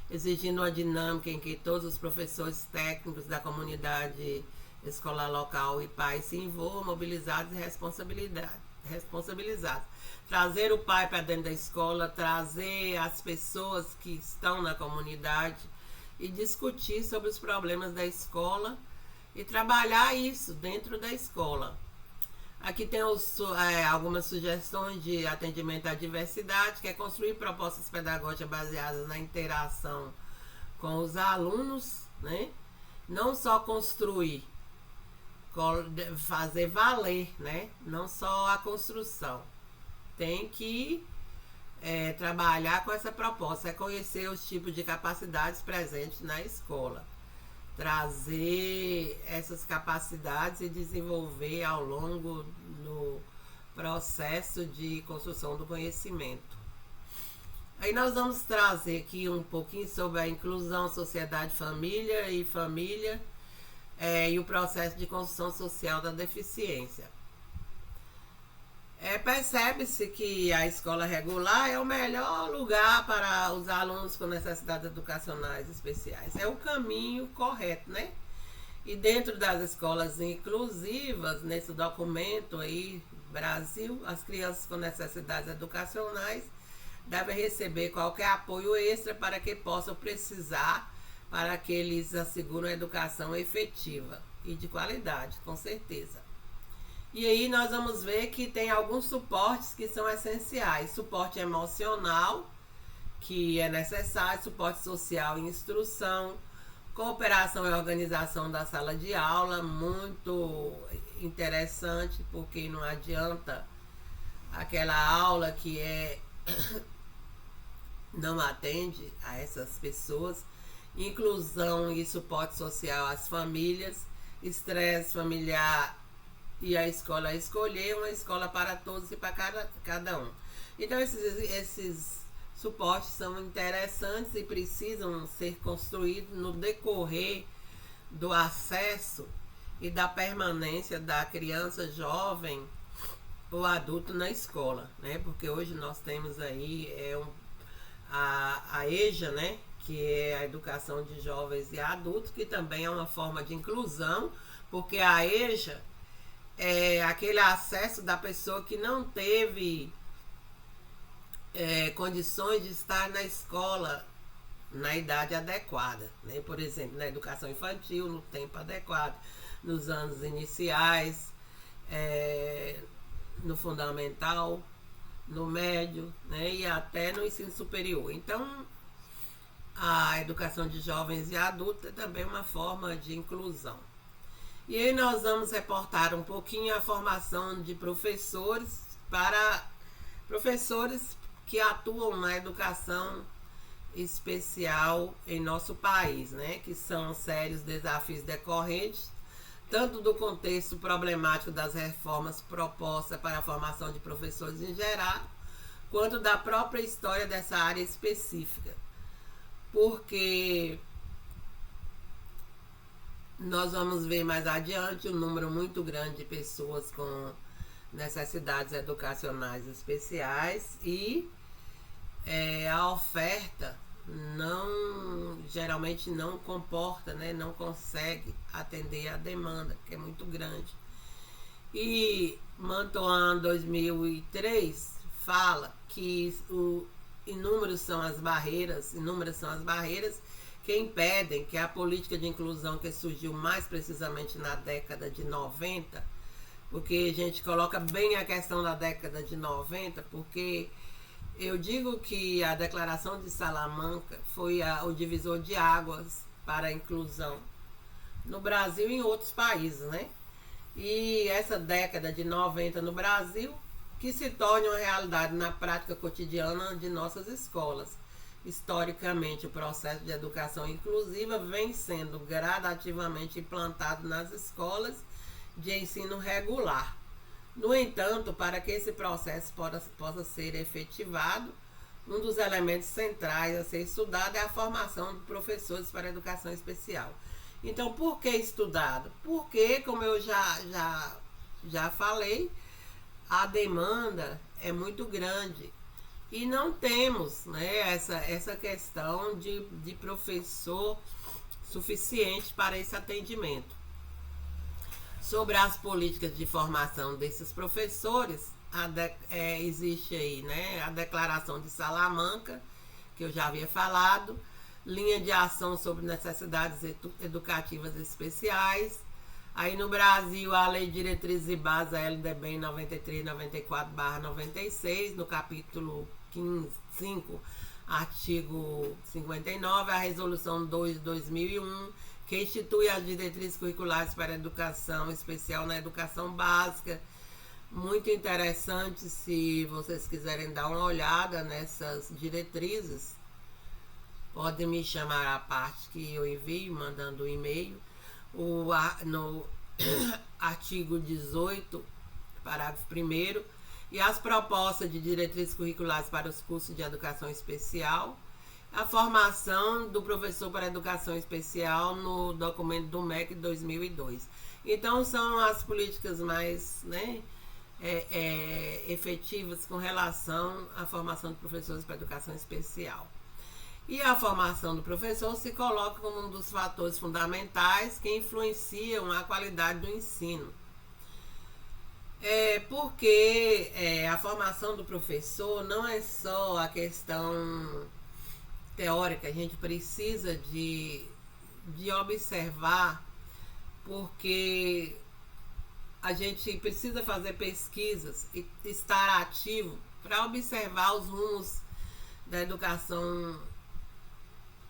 exigindo uma dinâmica em que todos os professores técnicos da comunidade escolar local e pais se envolvam, mobilizados e responsabilizados. Trazer o pai para dentro da escola, trazer as pessoas que estão na comunidade e discutir sobre os problemas da escola e trabalhar isso dentro da escola. Aqui tem algumas sugestões de atendimento à diversidade, que é construir propostas pedagógicas baseadas na interação com os alunos, né? Não só construir, fazer valer, né? Não só a construção. tem que trabalhar com essa proposta, é conhecer os tipos de capacidades presentes na escola, trazer essas capacidades e desenvolver ao longo do processo de construção do conhecimento. Aí nós vamos trazer aqui um pouquinho sobre a inclusão, sociedade, família e o processo de construção social da deficiência. Percebe-se que a escola regular é o melhor lugar para os alunos com necessidades educacionais especiais. É o caminho correto, né? E dentro das escolas inclusivas, nesse documento aí, Brasil, as crianças com necessidades educacionais devem receber qualquer apoio extra para que possam precisar, para que eles asseguram a educação efetiva e de qualidade, com certeza. E aí nós vamos ver que tem alguns suportes que são essenciais. Suporte emocional, que é necessário, suporte social e instrução, cooperação e organização da sala de aula, muito interessante, porque não adianta aquela aula que não atende a essas pessoas. Inclusão e suporte social às famílias, estresse familiar e a escola escolher uma escola para todos e para cada um. Então esses suportes são interessantes e precisam ser construídos no decorrer do acesso e da permanência da criança, jovem ou adulto na escola, né? Porque hoje nós temos aí a EJA, né? Que é a educação de jovens e adultos, que também é uma forma de inclusão, porque a EJA é aquele acesso da pessoa que não teve condições de estar na escola na idade adequada, né? Por exemplo, na educação infantil, no tempo adequado, nos anos iniciais, no fundamental, no médio, né? E até no ensino superior. Então, a educação de jovens e adultos é também uma forma de inclusão. E aí nós vamos reportar um pouquinho a formação de professores para professores que atuam na educação especial em nosso país, né? Que são sérios desafios decorrentes, tanto do contexto problemático das reformas propostas para a formação de professores em geral, quanto da própria história dessa área específica. Porque nós vamos ver mais adiante um número muito grande de pessoas com necessidades educacionais especiais e a oferta geralmente não comporta, né, não consegue atender a demanda, que é muito grande. E Mantoan 2003 fala que inúmeras são as barreiras que impedem que a política de inclusão, que surgiu mais precisamente na década de 90, porque a gente coloca bem a questão da década de 90, porque eu digo que a Declaração de Salamanca foi o divisor de águas para a inclusão no Brasil e em outros países, né? E essa década de 90 no Brasil, que se torne uma realidade na prática cotidiana de nossas escolas. Historicamente, o processo de educação inclusiva vem sendo gradativamente implantado nas escolas de ensino regular. No entanto, para que esse processo possa ser efetivado, um dos elementos centrais a ser estudado é a formação de professores para a educação especial. Então, por que estudado? Porque, como eu já falei, a demanda é muito grande e não temos, né, essa questão de professor suficiente para esse atendimento. Sobre as políticas de formação desses professores, existe aí, né, a Declaração de Salamanca, que eu já havia falado, linha de ação sobre necessidades educativas especiais. Aí no Brasil, a Lei de Diretrizes e Bases, a LDB 9394/96, no capítulo 5, artigo 59, a Resolução 2 de 2001, que institui as diretrizes curriculares para a educação especial na educação básica. muito interessante. Se vocês quiserem dar uma olhada nessas diretrizes, podem me chamar à parte que eu envio, mandando um e-mail. No artigo 18, parágrafo 1º, e as propostas de diretrizes curriculares para os cursos de educação especial, a formação do professor para educação especial no documento do MEC 2002. Então, são as políticas mais, né, efetivas com relação à formação de professores para educação especial. E a formação do professor se coloca como um dos fatores fundamentais que influenciam a qualidade do ensino. Porque a formação do professor não é só a questão teórica, a gente precisa de observar, porque a gente precisa fazer pesquisas e estar ativo para observar os rumos da educação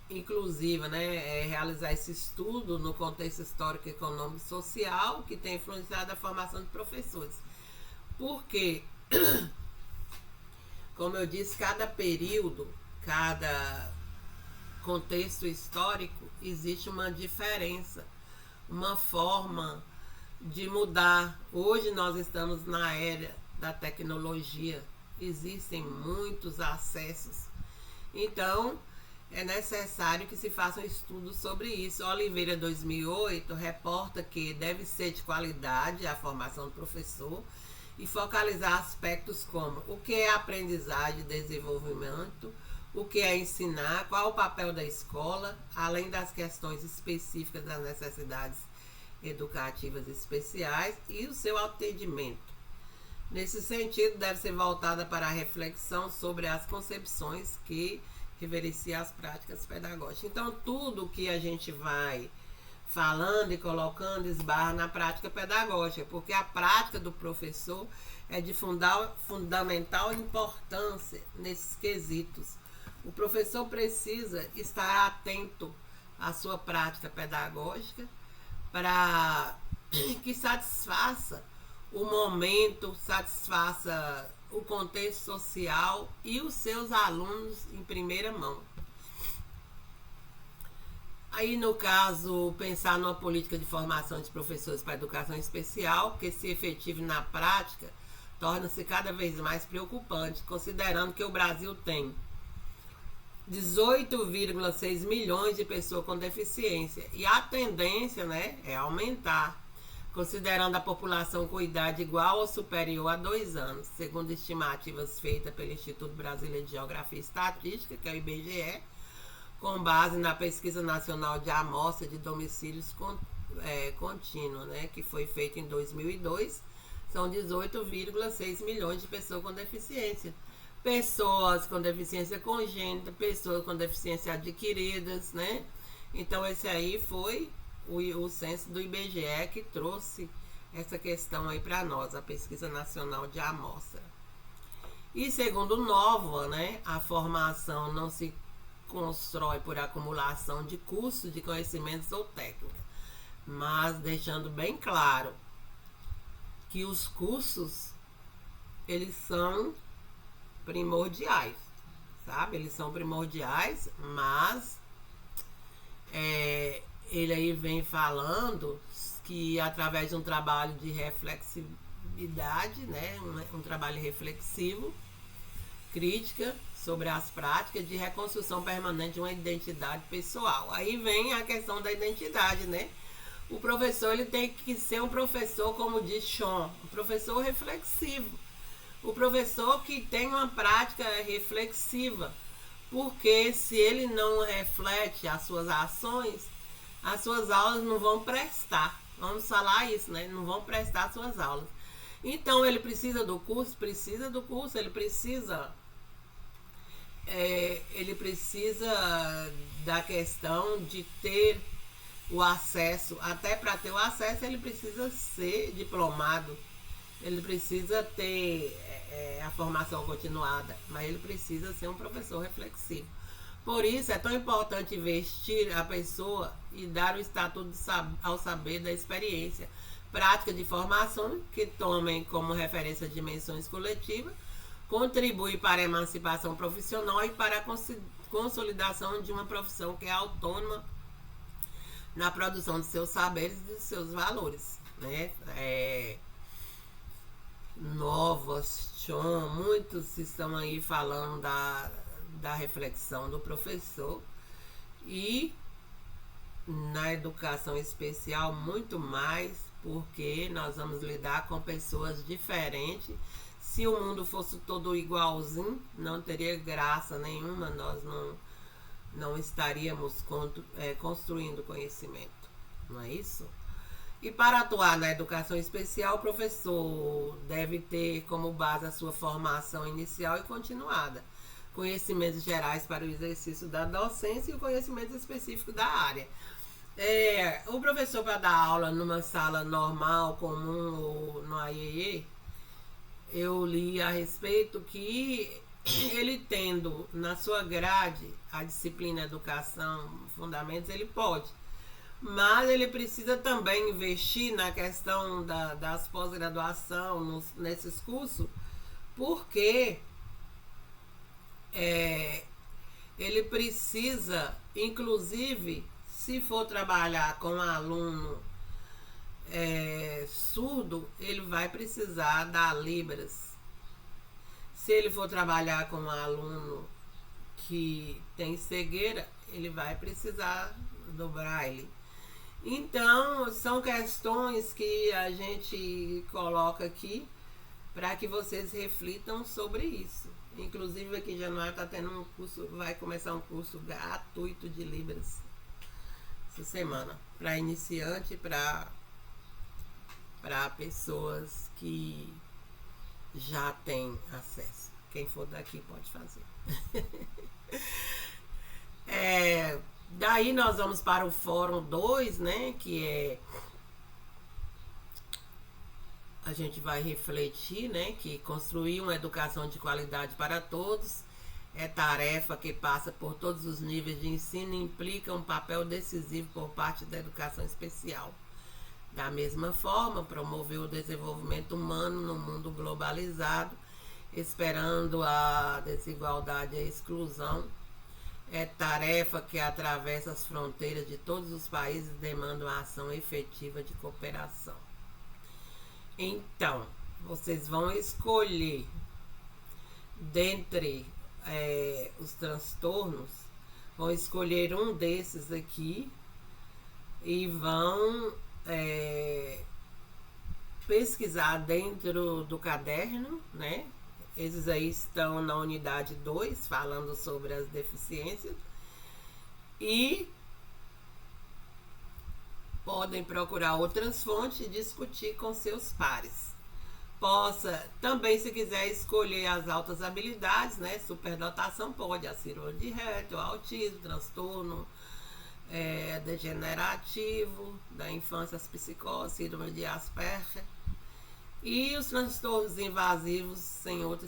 inclusiva, né? Realizar esse estudo no contexto histórico, econômico e social que tem influenciado a formação de professores. Porque, como eu disse, cada período, cada contexto histórico, existe uma diferença, uma forma de mudar. Hoje nós estamos na era da tecnologia, existem muitos acessos. Então, é necessário que se faça um estudo sobre isso. Oliveira 2008 reporta que deve ser de qualidade a formação do professor e focalizar aspectos como o que é aprendizagem e desenvolvimento, o que é ensinar, qual o papel da escola, além das questões específicas das necessidades educativas especiais e o seu atendimento. Nesse sentido, deve ser voltada para a reflexão sobre as concepções que reverenciam as práticas pedagógicas. Então, tudo que a gente vai falando e colocando esbarra na prática pedagógica, porque a prática do professor é de fundamental importância nesses quesitos. O professor precisa estar atento à sua prática pedagógica para que satisfaça o momento, satisfaça o contexto social e os seus alunos em primeira mão. Aí, no caso, pensar numa política de formação de professores para educação especial, que se efetive na prática, torna-se cada vez mais preocupante, considerando que o Brasil tem 18,6 milhões de pessoas com deficiência e a tendência, né, é aumentar, considerando a população com idade igual ou superior a 2 anos, segundo estimativas feitas pelo Instituto Brasileiro de Geografia e Estatística, que é o IBGE, com base na Pesquisa Nacional de Amostra de Domicílios Contínua, né, que foi feita em 2002, são 18,6 milhões de pessoas com deficiência. Pessoas com deficiência congênita, pessoas com deficiência adquiridas, né? Então, esse aí foi o censo do IBGE que trouxe essa questão aí para nós, a Pesquisa Nacional de Amostra. E segundo Nova, né, a formação não se constrói por acumulação de cursos de conhecimentos ou técnicas, mas deixando bem claro que os cursos, eles são primordiais, sabe? Eles são primordiais, mas ele aí vem falando que através de um trabalho de reflexividade, né, um trabalho reflexivo, crítica sobre as práticas de reconstrução permanente de uma identidade pessoal. Aí vem a questão da identidade, né? O professor, ele tem que ser um professor, como diz Sean, um professor reflexivo. O professor que tem uma prática reflexiva, porque se ele não reflete as suas ações, as suas aulas não vão prestar. Vamos falar isso, né? Não vão prestar as suas aulas. Então, ele precisa do curso, ele precisa da questão de ter o acesso. Até para ter o acesso, ele precisa ser diplomado. Ele precisa ter a formação continuada, mas ele precisa ser um professor reflexivo. Por isso é tão importante investir a pessoa e dar o estatuto ao saber da experiência, prática de formação que tomem como referência dimensões coletivas, contribui para a emancipação profissional e para a consolidação de uma profissão que é autônoma na produção de seus saberes e de seus valores, né? Muitos estão aí falando da reflexão do professor, e na educação especial muito mais, porque nós vamos lidar com pessoas diferentes. Se o mundo fosse todo igualzinho, não teria graça nenhuma, nós não estaríamos construindo conhecimento, não é isso? E para atuar na educação especial, o professor deve ter como base a sua formação inicial e continuada, conhecimentos gerais para o exercício da docência e o conhecimento específico da área. O professor, para dar aula numa sala normal, comum ou no AEE, eu li a respeito que ele tendo na sua grade a disciplina Educação Fundamentos, ele pode, mas ele precisa também investir na questão das pós-graduação nesses cursos, porque ele precisa, inclusive, se for trabalhar com um aluno surdo, ele vai precisar da Libras. Se ele for trabalhar com um aluno que tem cegueira, ele vai precisar do Braille. Então, são questões que a gente coloca aqui para que vocês reflitam sobre isso. Inclusive, aqui em Januário está tendo um curso, vai começar um curso gratuito de Libras essa semana, para iniciante, para pessoas que já têm acesso. Quem for daqui pode fazer. Daí nós vamos para o Fórum 2, né, que a gente vai refletir, né, que construir uma educação de qualidade para todos é tarefa que passa por todos os níveis de ensino e implica um papel decisivo por parte da educação especial. Da mesma forma, promover o desenvolvimento humano no mundo globalizado, esperando a desigualdade e a exclusão, é tarefa que atravessa as fronteiras de todos os países e demanda uma ação efetiva de cooperação. Então, vocês vão escolher dentre os transtornos, vão escolher um desses aqui e vão pesquisar dentro do caderno, né? Esses aí estão na unidade 2, falando sobre as deficiências, e podem procurar outras fontes e discutir com seus pares. Também, se quiser escolher as altas habilidades, né? Superdotação pode, a síndrome de Rett, o autismo, transtorno degenerativo da infância, as psicoses, síndrome de Asperger, e os transtornos invasivos sem outra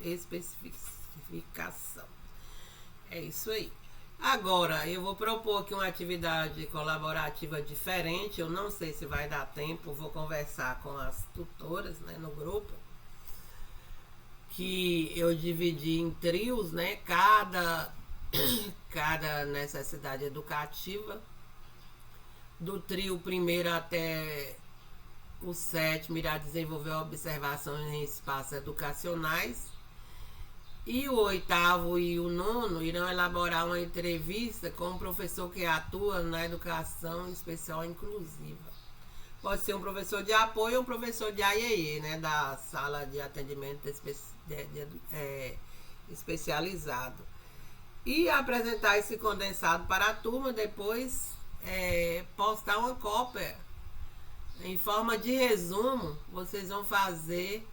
especificação. É isso aí. Agora, eu vou propor aqui uma atividade colaborativa diferente. Eu não sei se vai dar tempo, vou conversar com as tutoras, né, no grupo, que eu dividi em trios, né, cada necessidade educativa. Do trio primeiro até o 7º irá desenvolver observações em espaços educacionais, e o 8º e o 9º irão elaborar uma entrevista com um professor que atua na educação especial inclusiva. Pode ser um professor de apoio ou um professor de AEE, né, da sala de atendimento especializado. E apresentar esse condensado para a turma, depois postar uma cópia em forma de resumo. Vocês vão fazer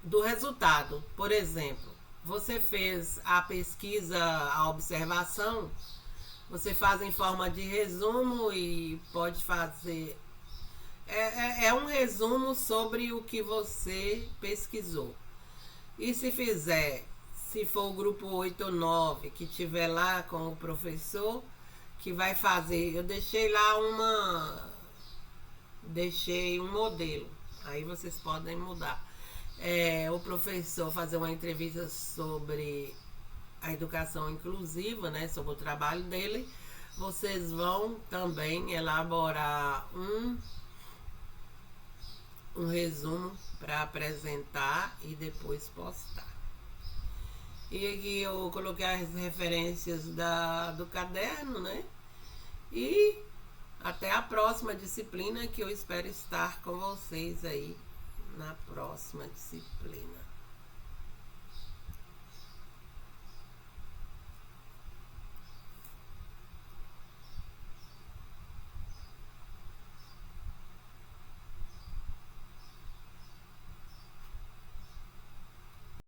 do resultado. Por exemplo, você fez a pesquisa, a observação, você faz em forma de resumo e pode fazer um resumo sobre o que você pesquisou. E se for o grupo 8 ou 9 que tiver lá com o professor, que vai fazer, eu deixei lá deixei um modelo. Aí vocês podem mudar. O professor fazer uma entrevista sobre a educação inclusiva, né? Sobre o trabalho dele. Vocês vão também elaborar um resumo para apresentar e depois postar. E aqui eu coloquei as referências do caderno, né? E até a próxima disciplina, que eu espero estar com vocês aí na próxima disciplina.